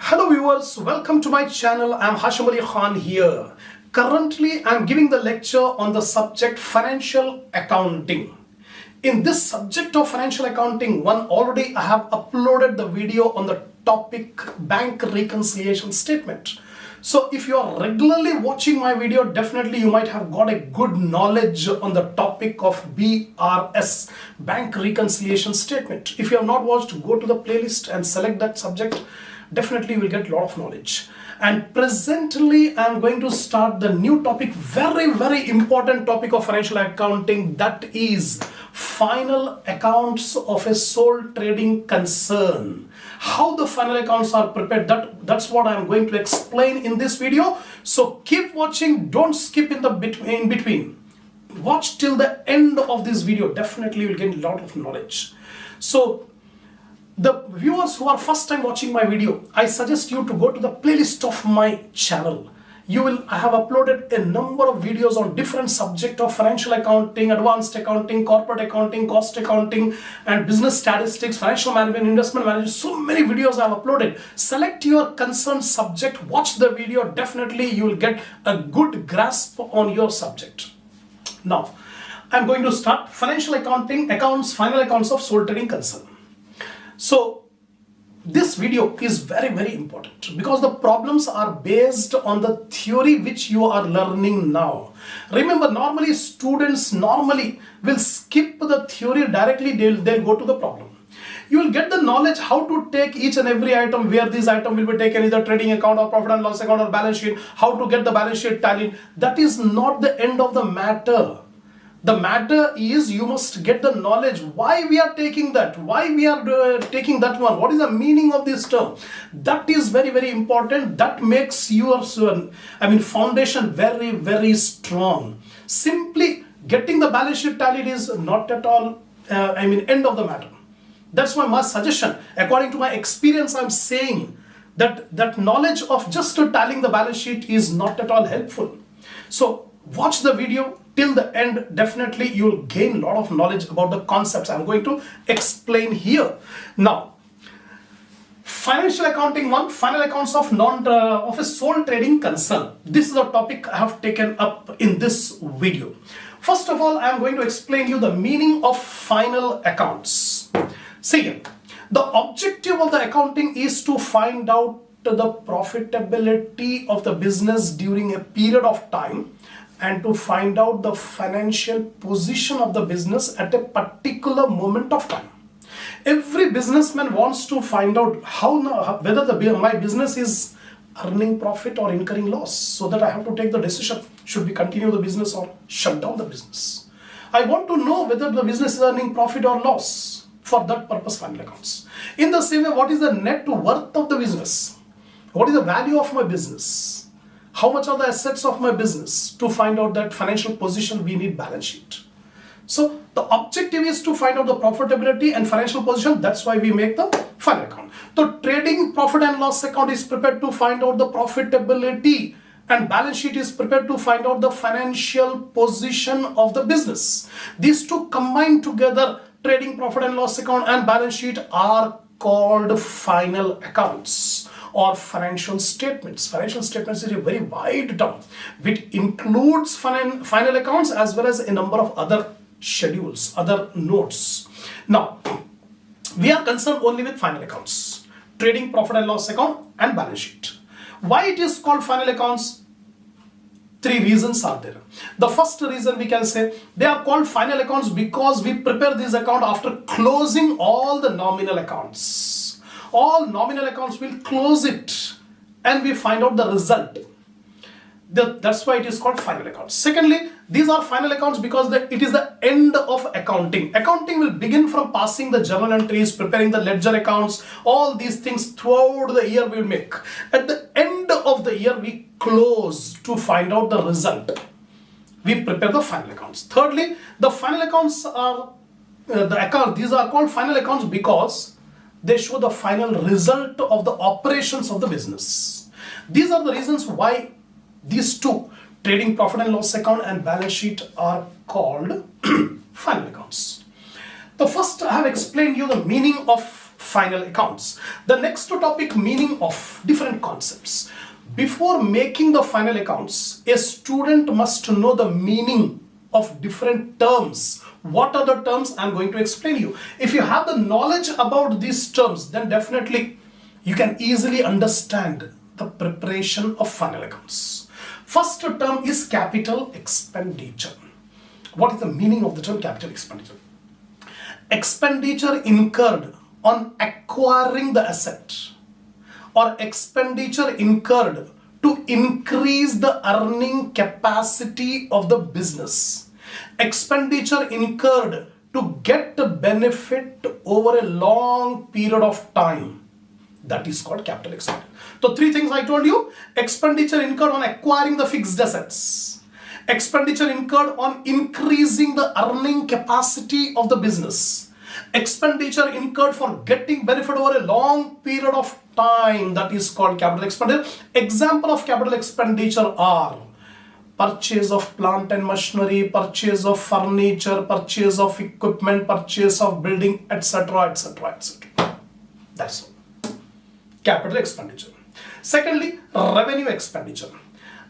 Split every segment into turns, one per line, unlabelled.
Hello viewers, welcome to my channel. I am Hashim Ali Khan here. Currently, I am giving the lecture on the subject financial accounting. In this subject of financial accounting, I have uploaded the video on the topic bank reconciliation statement. So if you are regularly watching my video, definitely you might have got a good knowledge on the topic of BRS, bank reconciliation statement. If you have not watched, go to the playlist and select that subject. Definitely you will get a lot of knowledge. And presently I am going to start the new topic, very important topic of financial accounting, that is final accounts of a sole trading concern. How the final accounts are prepared, that's what I am going to explain in this video. So keep watching, don't skip in between. Watch till the end of this video, definitely you will get a lot of knowledge. So the viewers who are first time watching my video, I suggest you to go to the playlist of my channel. I have uploaded a number of videos on different subjects of financial accounting, advanced accounting, corporate accounting, cost accounting, and business statistics, financial management, investment management. So many videos I have uploaded. Select your concerned subject, watch the video. Definitely you will get a good grasp on your subject. Now, I'm going to start financial accounting, final accounts of sole trading concern. So this video is very important because the problems are based on the theory which you are learning now. Remember, normally students will skip the theory directly, they'll go to the problem. You will get the knowledge how to take each and every item, where this item will be taken, either trading account or profit and loss account or balance sheet, how to get the balance sheet tallied. That is not the end of the matter. The matter is you must get the knowledge why we are taking that, why we are taking that one, what is the meaning of this term. That is very important. That makes your foundation very strong. Simply getting the balance sheet tallied is not at all end of the matter. That's my suggestion. According to my experience, I'm saying that knowledge of just tallying the balance sheet is not at all helpful. So watch the video till the end. Definitely you will gain a lot of knowledge about the concepts I'm going to explain here. Now, financial accounting 1, final accounts of a sole trading concern. This is a topic I have taken up in this video. First of all, I am going to explain you the meaning of final accounts. See here, the objective of the accounting is to find out the profitability of the business during a period of time and to find out the financial position of the business at a particular moment of time. Every businessman wants to find out whether my business is earning profit or incurring loss, so that I have to take the decision, should we continue the business or shut down the business. I want to know whether the business is earning profit or loss. For that purpose, final accounts. In the same way, what is the net worth of the business? What is the value of my business? How much are the assets of my business? To find out that financial position, we need balance sheet. So the objective is to find out the profitability and financial position. That's why we make the final account. The trading profit and loss account is prepared to find out the profitability, and balance sheet is prepared to find out the financial position of the business. These two combined together, trading profit and loss account and balance sheet, are called final accounts or financial statements. Financial statements is a very wide term which includes final accounts as well as a number of other schedules, other notes. Now, we are concerned only with final accounts, trading profit and loss account and balance sheet. Why it is called final accounts? 3 reasons are there. The first reason, we can say they are called final accounts because we prepare this account after closing all the nominal accounts. All nominal accounts will close it and we find out the result. That's why it is called final accounts. Secondly, these are final accounts because it is the end of accounting. Accounting will begin from passing the journal entries, preparing the ledger accounts, all these things throughout the year we will make. At the end of the year, we close to find out the result. We prepare the final accounts. Thirdly, the final accounts are these are called final accounts because they show the final result of the operations of the business. These are the reasons why these two, trading profit and loss account and balance sheet, are called final accounts. The first, I have explained you the meaning of final accounts. The next topic, meaning of different concepts. Before making the final accounts, a student must know the meaning of different terms. What are the terms? I'm going to explain you. If you have the knowledge about these terms, then definitely you can easily understand the preparation of final accounts. First term is capital expenditure. What is the meaning of the term capital expenditure? Expenditure incurred on acquiring the asset, or expenditure incurred to increase the earning capacity of the business. Expenditure incurred to get the benefit over a long period of time. That is called capital expenditure. So three things I told you. Expenditure incurred on acquiring the fixed assets. Expenditure incurred on increasing the earning capacity of the business. Expenditure incurred for getting benefit over a long period of time. That is called capital expenditure. Example of capital expenditure are purchase of plant and machinery, purchase of furniture, purchase of equipment, purchase of building, etc., etc., etc. That's all. Capital expenditure. Secondly, revenue expenditure.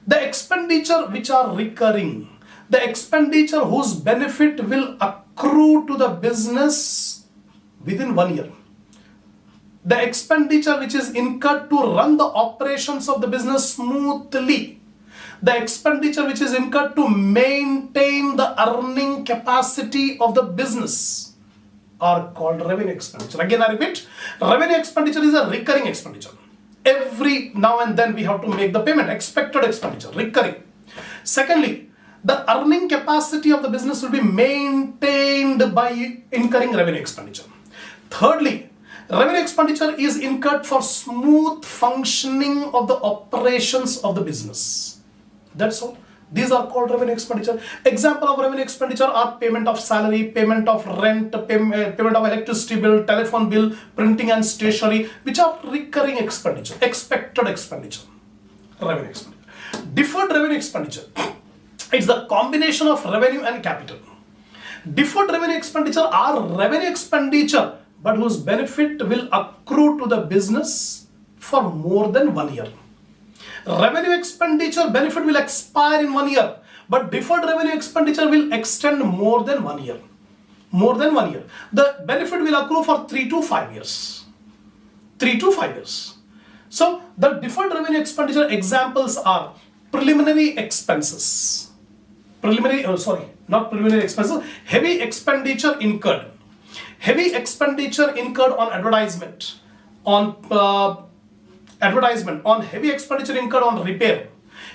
The expenditure which are recurring, the expenditure whose benefit will accrue to the business within 1 year. The expenditure which is incurred to run the operations of the business smoothly. The expenditure which is incurred to maintain the earning capacity of the business are called revenue expenditure. Again, I repeat, revenue expenditure is a recurring expenditure. Every now and then we have to make the payment, expected expenditure, recurring. Secondly, the earning capacity of the business will be maintained by incurring revenue expenditure. Thirdly, revenue expenditure is incurred for smooth functioning of the operations of the business. That's all. These are called revenue expenditure. Example of revenue expenditure are payment of salary, payment of rent, payment of electricity bill, telephone bill, printing and stationery, which are recurring expenditure, expected expenditure, revenue expenditure. Deferred revenue expenditure. It's the combination of revenue and capital. Deferred revenue expenditure are revenue expenditure, but whose benefit will accrue to the business for more than 1 year. Revenue expenditure benefit will expire in 1 year, but deferred revenue expenditure will extend more than 1 year. More than 1 year. The benefit will accrue for 3 to 5 years. 3 to 5 years. So the deferred revenue expenditure examples are preliminary expenses. Not preliminary expenses. Heavy expenditure incurred. Heavy expenditure incurred on advertisement, on heavy expenditure incurred on repair,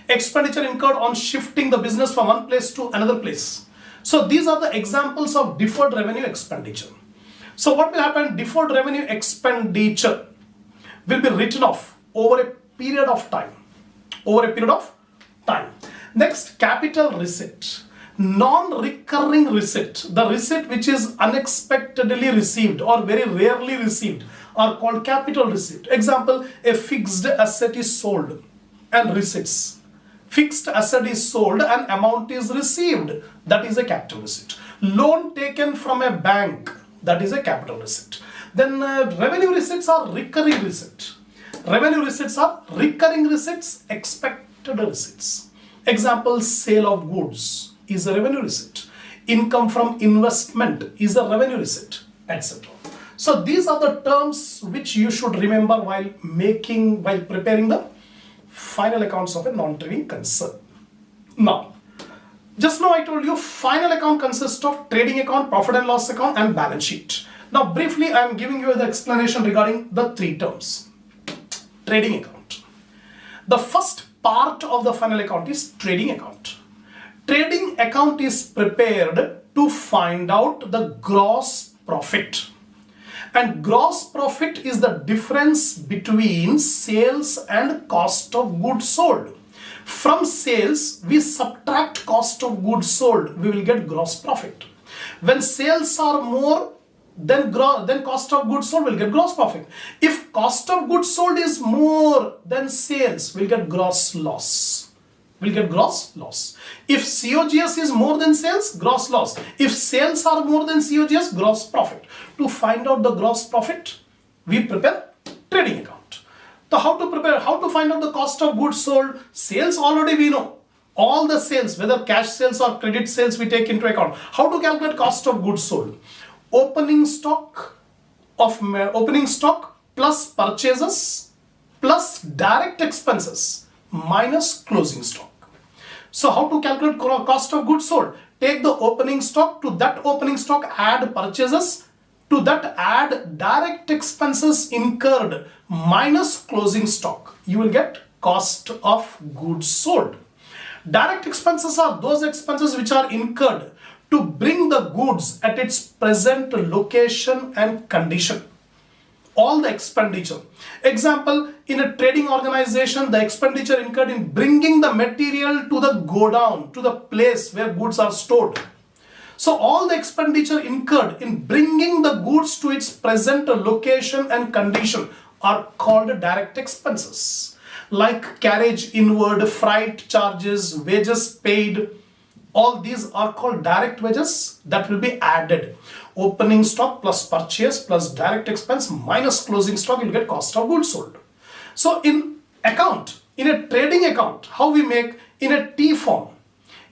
expenditure incurred on shifting the business from one place to another place. So these are the examples of deferred revenue expenditure. So what will happen? Deferred revenue expenditure will be written off over a period of time. Next, capital receipt. Non-recurring receipt, the receipt which is unexpectedly received or very rarely received, are called capital receipt. Example, a fixed asset is sold and receipts. Fixed asset is sold and amount is received. That is a capital receipt. Loan taken from a bank. That is a capital receipt. Then revenue receipts are recurring receipt. Revenue receipts are recurring receipts, expected receipts. Example, sale of goods is a revenue receipt. Income from investment is a revenue receipt, etc. So these are the terms which you should remember while preparing the final accounts of a non-trading concern. Now, just now I told you final account consists of trading account, profit and loss account and balance sheet. Now briefly I am giving you the explanation regarding the three terms. Trading account. The first part of the final account is trading account. Trading account is prepared to find out the gross profit. And gross profit is the difference between sales and cost of goods sold. From sales, we subtract cost of goods sold, we will get gross profit. When sales are more, then cost of goods sold will get gross profit. If cost of goods sold is more than sales, we'll get gross loss. If COGS is more than sales, gross loss. If sales are more than COGS, gross profit. To find out the gross profit, we prepare trading account. So how to prepare, how to find out the cost of goods sold? Sales already we know. All the sales, whether cash sales or credit sales, we take into account. How to calculate cost of goods sold? Opening stock plus purchases plus direct expenses minus closing stock. So how to calculate cost of goods sold? Take the opening stock, to that opening stock add purchases, to that add direct expenses incurred minus closing stock. You will get cost of goods sold. Direct expenses are those expenses which are incurred to bring the goods at its present location and condition. All the expenditure. Example, in a trading organization, the expenditure incurred in bringing the material to the godown, to the place where goods are stored. So all the expenditure incurred in bringing the goods to its present location and condition are called direct expenses. Like carriage inward, freight charges, wages paid, all these are called direct wages that will be added. Opening stock plus purchase plus direct expense minus closing stock, you'll get cost of goods sold. So in account, in a trading account, how we make? In a T form.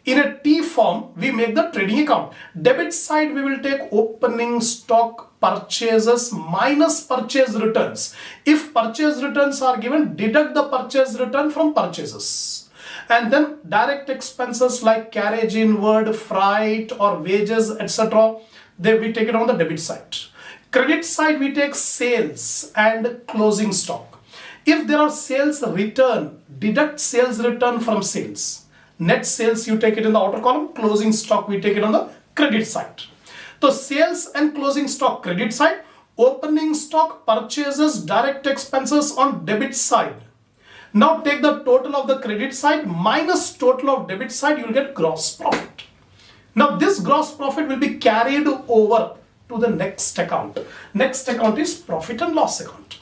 In a T form, we make the trading account. Debit side, we will take opening stock purchases minus purchase returns. If purchase returns are given, deduct the purchase return from purchases. And then direct expenses like carriage inward, freight or wages, etc. We take it on the debit side. Credit side, we take sales and closing stock. If there are sales return, deduct sales return from sales. Net sales, you take it in the outer column. Closing stock, we take it on the credit side. So sales and closing stock, credit side. Opening stock, purchases, direct expenses on debit side. Now take the total of the credit side minus total of debit side, you will get gross profit. Now this gross profit will be carried over to the next account. Next account is profit and loss account.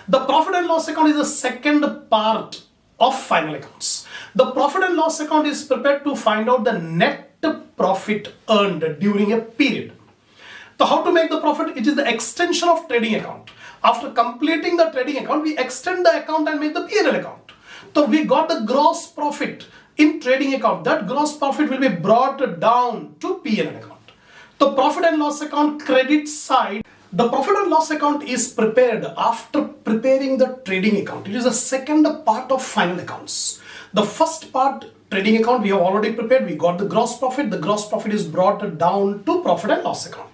The profit and loss account is the second part of final accounts. The profit and loss account is prepared to find out the net profit earned during a period. So how to make the profit? It is the extension of trading account. After completing the trading account, we extend the account and make the P&L account. So we got the gross profit in trading account. That gross profit will be brought down to P&L account. The profit and loss account credit side. The profit and loss account is prepared after preparing the trading account. It is the second part of final accounts. The first part, trading account, we have already prepared. We got the gross profit. The gross profit is brought down to profit and loss account.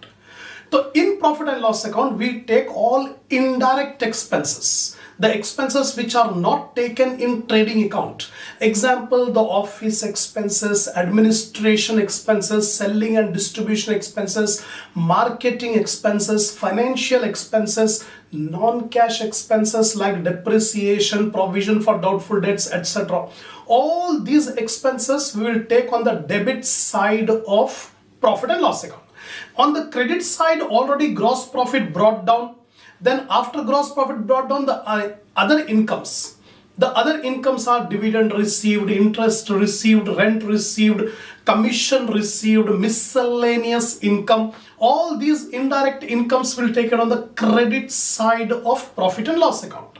So in profit and loss account, we take all indirect expenses. The expenses which are not taken in trading account. Example, the office expenses, administration expenses, selling and distribution expenses, marketing expenses, financial expenses, non-cash expenses like depreciation, provision for doubtful debts, etc. All these expenses we will take on the debit side of profit and loss account. On the credit side, already gross profit brought down. Then after gross profit brought down, the other incomes. The other incomes are dividend received, interest received, rent received, commission received, miscellaneous income. All these indirect incomes will take it on the credit side of profit and loss account.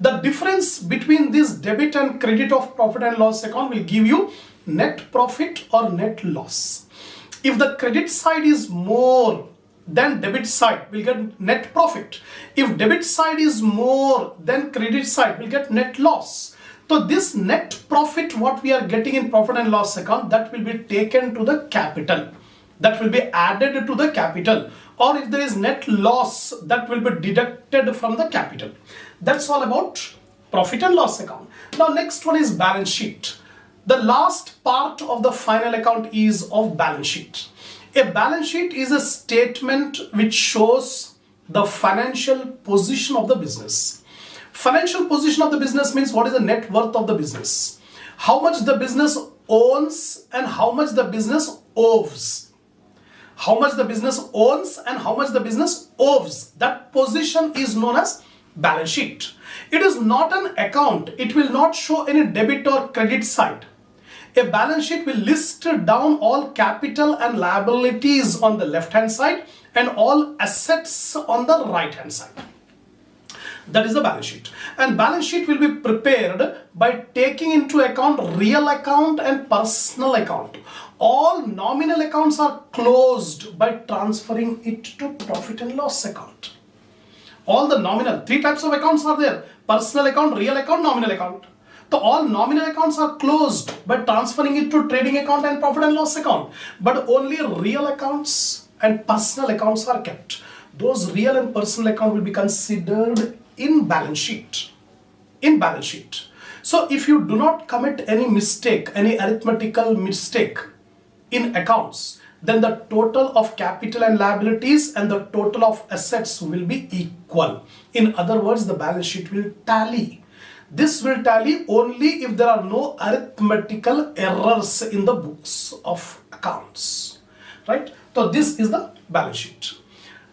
The difference between this debit and credit of profit and loss account will give you net profit or net loss. If the credit side is more than debit side, we'll get net profit. If debit side is more than credit side, we'll get net loss. So this net profit, what we are getting in profit and loss account, that will be taken to the capital. That will be added to the capital. Or if there is net loss, that will be deducted from the capital. That's all about profit and loss account. Now next one is balance sheet. The last part of the final account is of balance sheet. A balance sheet is a statement which shows the financial position of the business. Financial position of the business means what is the net worth of the business, how much the business owns and how much the business owes. How much the business owns and how much the business owes. That position is known as balance sheet. It is not an account. It will not show any debit or credit side. A balance sheet will list down all capital and liabilities on the left hand side and all assets on the right hand side. That is the balance sheet. And balance sheet will be prepared by taking into account real account and personal account. All nominal accounts are closed by transferring it to profit and loss account. All the nominal, three types of accounts are there: personal account, real account, nominal account. So all nominal accounts are closed by transferring it to trading account and profit and loss account. But only real accounts and personal accounts are kept. Those real and personal account will be considered in balance sheet. In balance sheet. So if you do not commit any mistake, any arithmetical mistake in accounts, then the total of capital and liabilities and the total of assets will be equal. In other words, the balance sheet will tally. This will tally only if there are no arithmetical errors in the books of accounts. Right? So this is the balance sheet.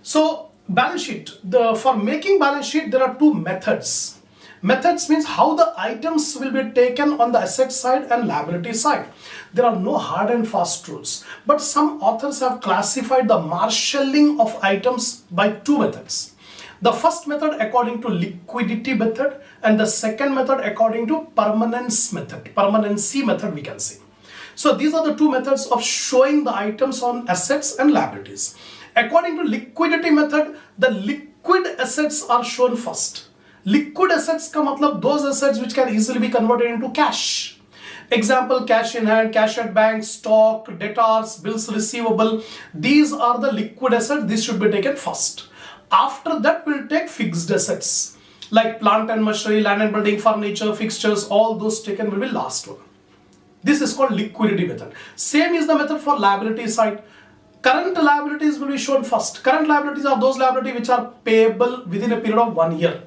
So balance sheet, for making balance sheet, there are two methods. Methods means how the items will be taken on the asset side and liability side. There are no hard and fast rules, but some authors have classified the marshalling of items by two methods. The first method according to liquidity method, and the second method according to permanency method we can say. So these are the two methods of showing the items on assets and liabilities. According to liquidity method, the liquid assets are shown first. Liquid assets ka matlab those assets which can easily be converted into cash. Example, cash in hand, cash at bank, stock, debtors, bills receivable. These are the liquid assets. This should be taken first. After that, we'll take fixed assets like plant and machinery, land and building, furniture, fixtures. All those taken will be last one. This is called liquidity method. Same is the method for liability side. Current liabilities will be shown first. Current liabilities are those liabilities which are payable within a period of 1 year.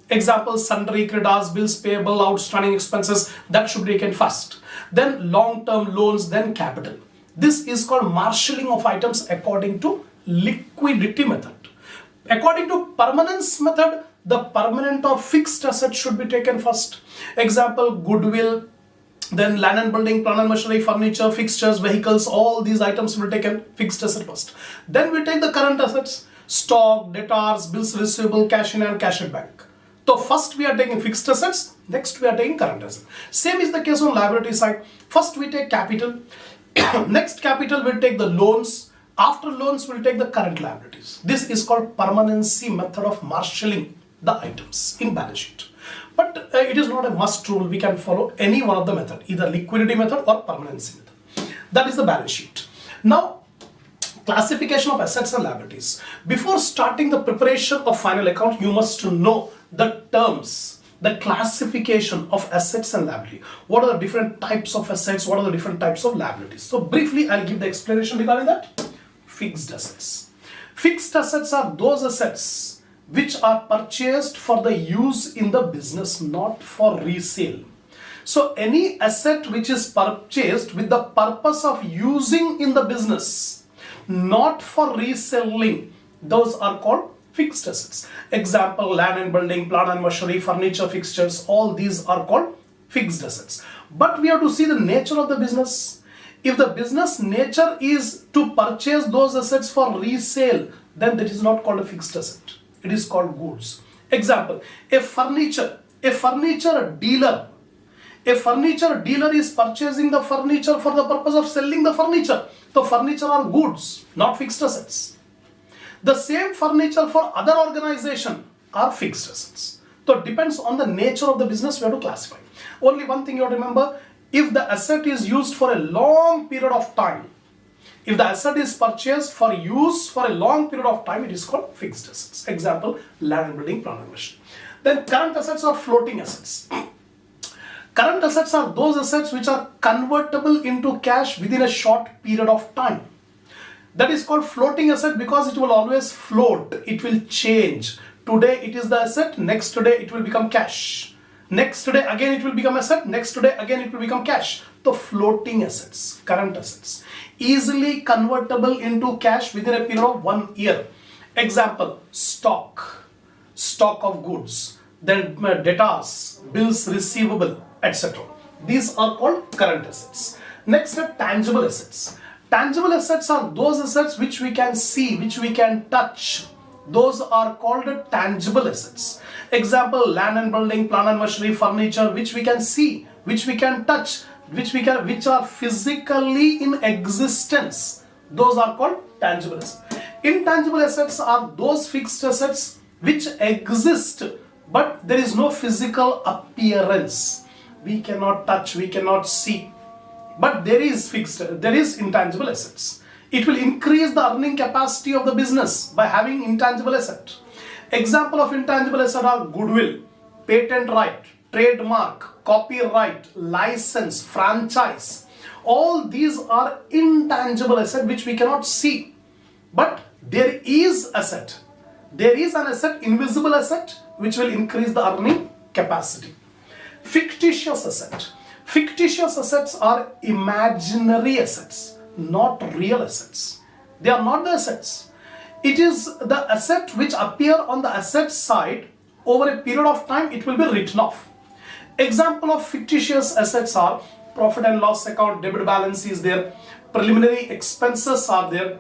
Example, sundry creditors, bills payable, outstanding expenses, that should be taken first. Then long-term loans, then capital. This is called marshalling of items according to liquidity method. According to permanence method, the permanent or fixed asset should be taken first. Example, goodwill, then land and building, plant and machinery, furniture, fixtures, vehicles, all these items will be taken fixed asset first. Then we take the current assets, stock, debtors, bills receivable, cash in and cash at bank. So first we are taking fixed assets, next we are taking current assets. Same is the case on liability side. First we take capital, next capital will take the loans, after loans we'll take the current liabilities. This is called permanency method of marshalling the items in balance sheet. But it is not a must rule. We can follow any one of the method, either liquidity method or permanency method. That is the balance sheet. Now, classification of assets and liabilities. Before starting the preparation of final account, you must know the terms, the classification of assets and liability. What are the different types of assets? What are the different types of liabilities? So briefly, I'll give the explanation regarding that. Fixed assets. Fixed assets are those assets which are purchased for the use in the business, not for resale. So any asset which is purchased with the purpose of using in the business, not for reselling, those are called fixed assets. Example, land and building, plant and machinery, furniture, fixtures, all these are called fixed assets. But we have to see the nature of the business. If the business nature is to purchase those assets for resale, then that is not called a fixed asset. It is called goods. Example, a furniture dealer is purchasing the furniture for the purpose of selling the furniture. The furniture are goods, not fixed assets. The same furniture for other organization are fixed assets. So it depends on the nature of the business we have to classify. Only one thing you have to remember, if the asset is used for a long period of time, if the asset is purchased for use for a long period of time, it is called fixed assets. Example, land and building, plant and machinery. Then current assets are floating assets. Current assets are those assets which are convertible into cash within a short period of time. That is called floating asset because it will always float. It will change. Today it is the asset, next day it will become cash. Next day again it will become asset, next day again it will become cash. So floating assets, current assets, easily convertible into cash within a period of 1 year. Example, stock of goods, then debtors, bills receivable, etc. These are called current assets. Next are tangible assets. Tangible assets are those assets which we can see, which we can touch. Those are called tangible assets. Example, land and building, plant and machinery, furniture, which we can see, which we can touch, which are physically in existence. Those are called tangible assets. Intangible assets are those fixed assets which exist, but there is no physical appearance. We cannot touch, we cannot see, but there is intangible assets. It will increase the earning capacity of the business by having intangible asset. Example of intangible asset are goodwill, patent right, trademark, copyright, license, franchise. All these are intangible asset which we cannot see, but there is asset. There is an asset, invisible asset, which will increase the earning capacity. Fictitious asset. Fictitious assets are imaginary assets, not real assets. They are not the assets. It is the asset which appear on the asset side. Over a period of time, it will be written off. Example of fictitious assets are profit and loss account, debit balance is there, preliminary expenses are there,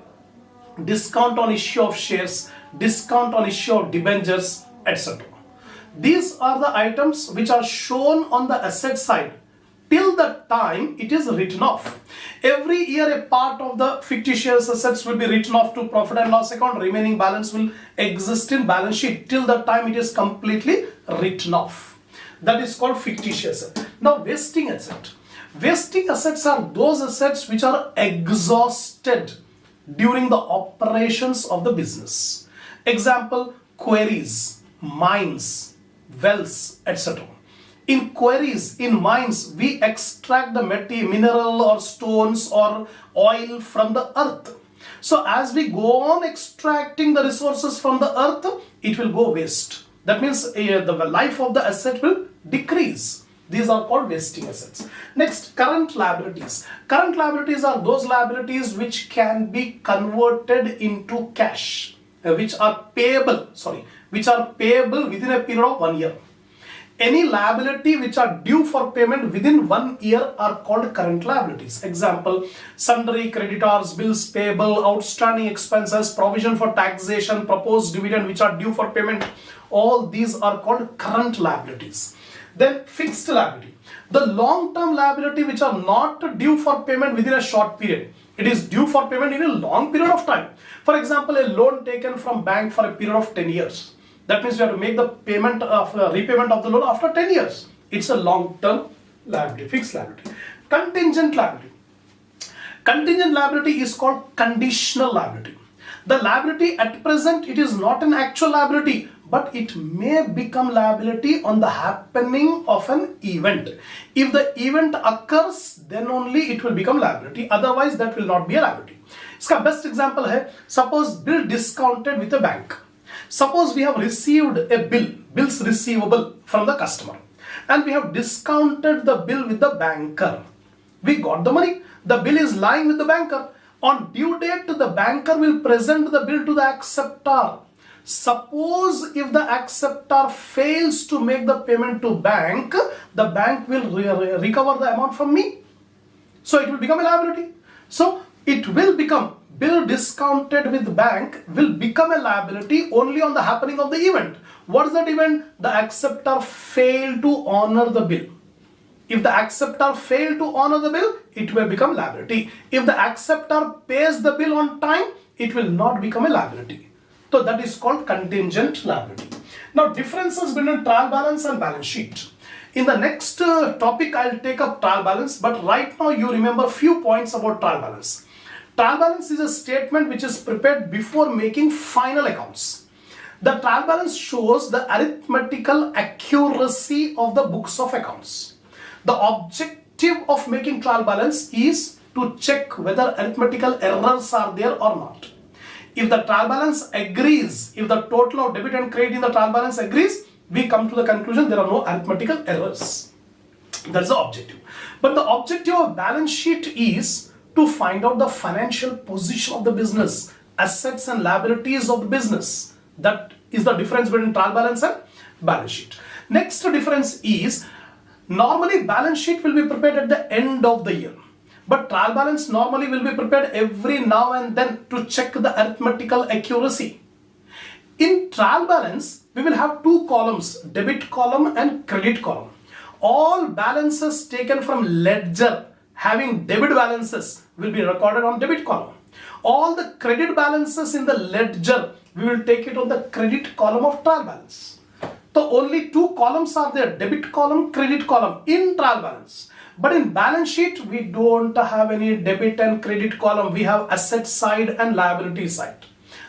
discount on issue of shares, discount on issue of debentures, etc. These are the items which are shown on the asset side till the time it is written off. Every year a part of the fictitious assets will be written off to profit and loss account. Remaining balance will exist in balance sheet till the time it is completely written off. That is called fictitious asset. Now vesting asset. Vesting assets are those assets which are exhausted during the operations of the business. Example, quarries, mines, wells, etc. In quarries, in mines, we extract the mineral or stones or oil from the earth. So as we go on extracting the resources from the earth, it will go waste. That means the life of the asset will decrease. These are called vesting assets. Next, current liabilities. Current liabilities are those liabilities which can be converted into cash, which are payable within a period of 1 year. Any liability which are due for payment within 1 year are called current liabilities. Example, sundry creditors, bills payable, outstanding expenses, provision for taxation, proposed dividend which are due for payment. All these are called current liabilities. Then fixed liability. The long-term liability which are not due for payment within a short period. It is due for payment in a long period of time. For example, a loan taken from bank for a period of 10 years. That means you have to make the repayment of the loan after 10 years. It's a long-term liability, fixed liability. Contingent liability. Contingent liability is called conditional liability. The liability at present, it is not an actual liability, but it may become liability on the happening of an event. If the event occurs, then only it will become liability. Otherwise, that will not be a liability. इसका best example है, suppose bill discounted with a bank. Suppose we have received a bills receivable from the customer, and we have discounted the bill with the banker. We got the money. The bill is lying with the banker. On due date, the banker will present the bill to the acceptor. Suppose if the acceptor fails to make the payment to bank, the bank will recover the amount from me. So it will become a liability. So it will become, bill discounted with bank will become a liability only on the happening of the event. What is that event? The acceptor failed to honor the bill. If the acceptor failed to honor the bill, it will become liability. If the acceptor pays the bill on time, it will not become a liability. So that is called contingent liability. Now, differences between trial balance and balance sheet. In the next topic, I'll take up trial balance, but right now you remember few points about trial balance. Trial balance is a statement which is prepared before making final accounts. The trial balance shows the arithmetical accuracy of the books of accounts. The objective of making trial balance is to check whether arithmetical errors are there or not. If the trial balance agrees, if the total of debit and credit in the trial balance agrees, we come to the conclusion there are no arithmetical errors. That's the objective. But the objective of balance sheet is to find out the financial position of the business, assets and liabilities of the business. That is the difference between trial balance and balance sheet. Next difference is, normally balance sheet will be prepared at the end of the year. But trial balance normally will be prepared every now and then to check the arithmetical accuracy. In trial balance, we will have two columns, debit column and credit column. All balances taken from ledger having debit balances will be recorded on debit column. All the credit balances in the ledger, we will take it on the credit column of trial balance. So only two columns are there, debit column, credit column in trial balance. But in balance sheet, we don't have any debit and credit column. We have asset side and liability side.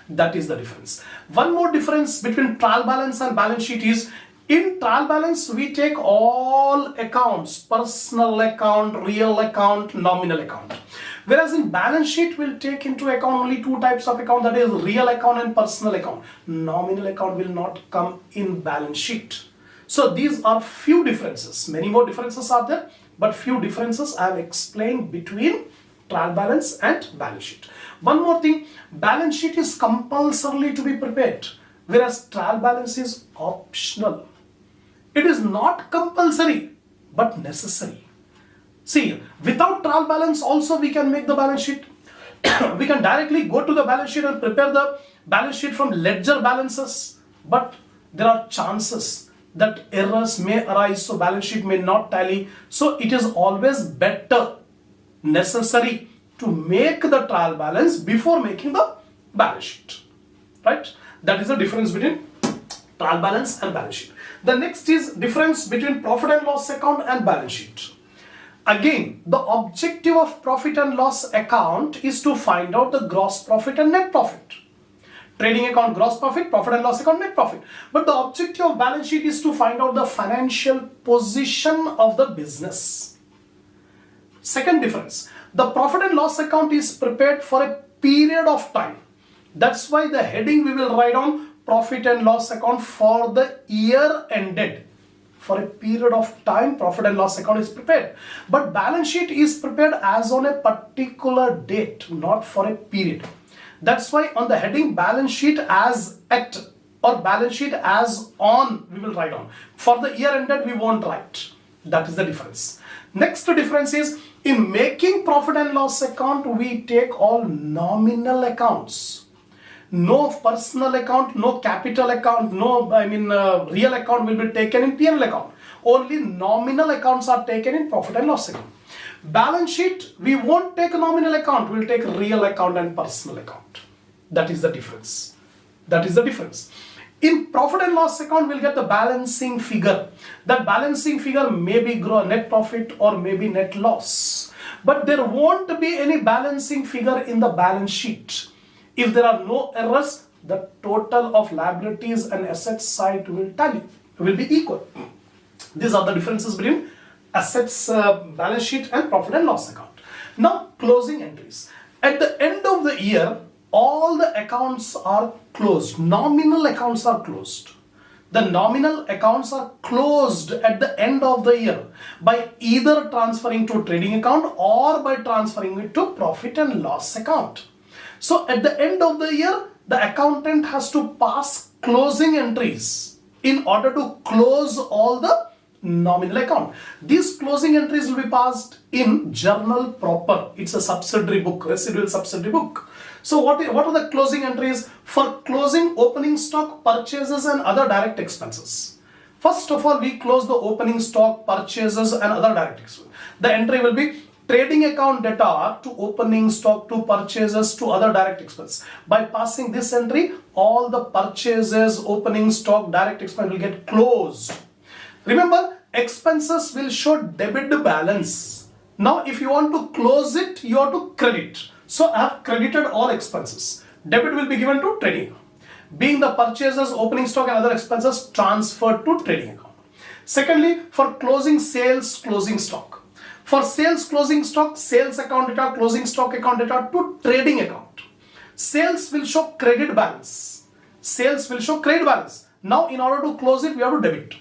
That is the difference. One more difference between trial balance and balance sheet is, in trial balance, we take all accounts, personal account, real account, nominal account. Whereas in balance sheet, we'll take into account only two types of account, that is real account and personal account. Nominal account will not come in balance sheet. So these are few differences. Many more differences are there, but few differences I have explained between trial balance and balance sheet. One more thing, balance sheet is compulsory to be prepared, whereas trial balance is optional. It is not compulsory, but necessary. See, without trial balance also we can make the balance sheet. We can directly go to the balance sheet and prepare the balance sheet from ledger balances. But there are chances that errors may arise, so balance sheet may not tally. So it is always better, necessary to make the trial balance before making the balance sheet. Right? That is the difference between trial balance and balance sheet. The next is difference between profit and loss account and balance sheet. Again, the objective of profit and loss account is to find out the gross profit and net profit. Trading account gross profit, profit and loss account net profit. But the objective of balance sheet is to find out the financial position of the business. Second difference, the profit and loss account is prepared for a period of time. That's why the heading we will write on profit and loss account for the year ended. For a period of time, profit and loss account is prepared. But balance sheet is prepared as on a particular date, not for a period. That's why on the heading balance sheet as at or balance sheet as on, we will write on. For the year ended, we won't write. That is the difference. Next difference is, in making profit and loss account, we take all nominal accounts. No personal account, no capital account, real account will be taken in P&L account. Only nominal accounts are taken in profit and loss account. Balance sheet, we won't take a nominal account, we'll take real account and personal account. That is the difference. That is the difference. In profit and loss account, we'll get the balancing figure. That balancing figure may be net profit or maybe net loss. But there won't be any balancing figure in the balance sheet. If there are no errors, the total of liabilities and assets side will tally, will be equal. These are the differences between assets balance sheet and profit and loss account. Now, closing entries. At the end of the year, all the accounts are closed. Nominal accounts are closed. The nominal accounts are closed at the end of the year by either transferring to trading account or by transferring it to profit and loss account. So at the end of the year, the accountant has to pass closing entries in order to close all the nominal account. These closing entries will be passed in journal proper. It's a subsidiary book, residual subsidiary book. So what are the closing entries? For closing opening stock, purchases and other direct expenses. First of all, we close the opening stock, purchases and other direct expenses. The entry will be trading account data to opening stock to purchases to other direct expense. By passing this entry, all the purchases, opening stock, direct expense will get closed. Remember, expenses will show debit balance. Now, if you want to close it, you have to credit. So I have credited all expenses. Debit will be given to trading account. Being the purchases, opening stock and other expenses transferred to trading account. Secondly, for closing sales, closing stock. For sales closing stock, sales account data, closing stock account data to trading account. Sales will show credit balance. Sales will show credit balance. Now in order to close it, we have to debit.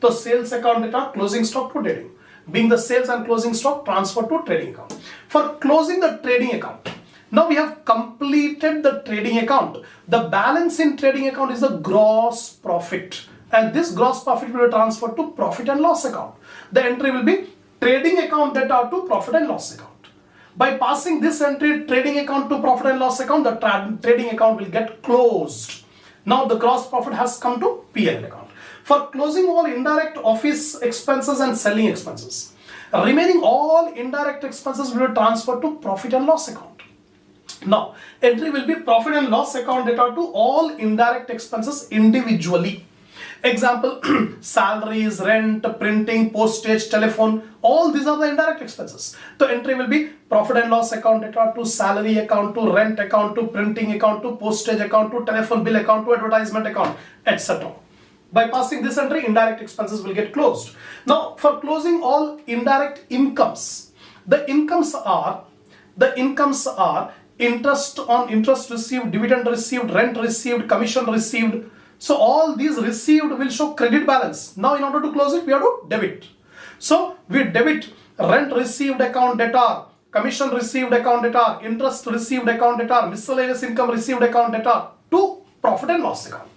So sales account data, closing stock to trading. Being the sales and closing stock transferred to trading account. For closing the trading account, now we have completed the trading account. The balance in trading account is the gross profit. And this gross profit will be transferred to profit and loss account. The entry will be trading account data to profit and loss account. By passing this entry, trading account to profit and loss account, the trading account will get closed. Now the gross profit has come to P&L account. For closing all indirect office expenses and selling expenses, remaining all indirect expenses will be transferred to profit and loss account. Now, entry will be profit and loss account data to all indirect expenses individually. Example, salaries, rent, printing, postage, telephone, all these are the indirect expenses. So entry will be profit and loss account data to salary account, to rent account, to printing account, to postage account, to telephone bill account, to advertisement account, etc. By passing this entry, indirect expenses will get closed. Now, for closing all indirect incomes, the incomes are interest on interest received, dividend received, rent received, commission received. So all these received will show credit balance. Now in order to close it, we have to debit. So we debit rent received account debtor, commission received account debtor, interest received account debtor, miscellaneous income received account debtor to profit and loss account,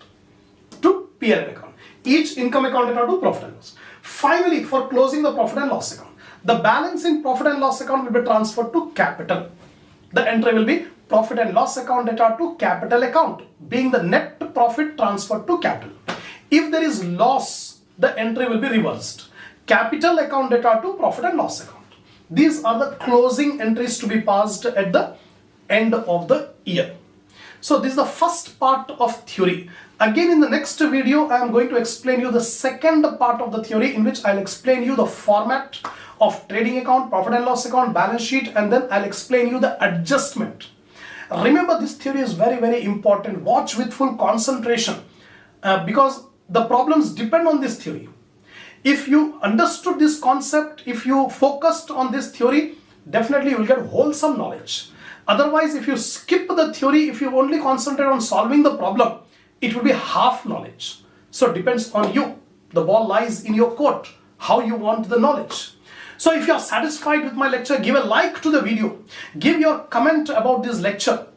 to P&L account. Each income account debtor to profit and loss. Finally, for closing the profit and loss account, the balance in profit and loss account will be transferred to capital. The entry will be profit and loss account data to capital account, being the net profit transferred to capital. If there is loss, the entry will be reversed. Capital account data to profit and loss account. These are the closing entries to be passed at the end of the year. So this is the first part of theory. Again, in the next video, I am going to explain you the second part of the theory, in which I'll explain you the format of trading account, profit and loss account, balance sheet, and then I'll explain you the adjustment. Remember, this theory is very, very important. Watch with full concentration because the problems depend on this theory. If you understood this concept, if you focused on this theory, definitely you will get wholesome knowledge. Otherwise, if you skip the theory, if you only concentrate on solving the problem, it will be half knowledge. So it depends on you. The ball lies in your court, how you want the knowledge. So if you are satisfied with my lecture, give a like to the video, give your comment about this lecture,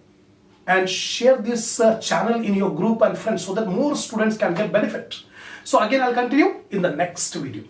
and share this channel in your group and friends so that more students can get benefit. So again, I'll continue in the next video.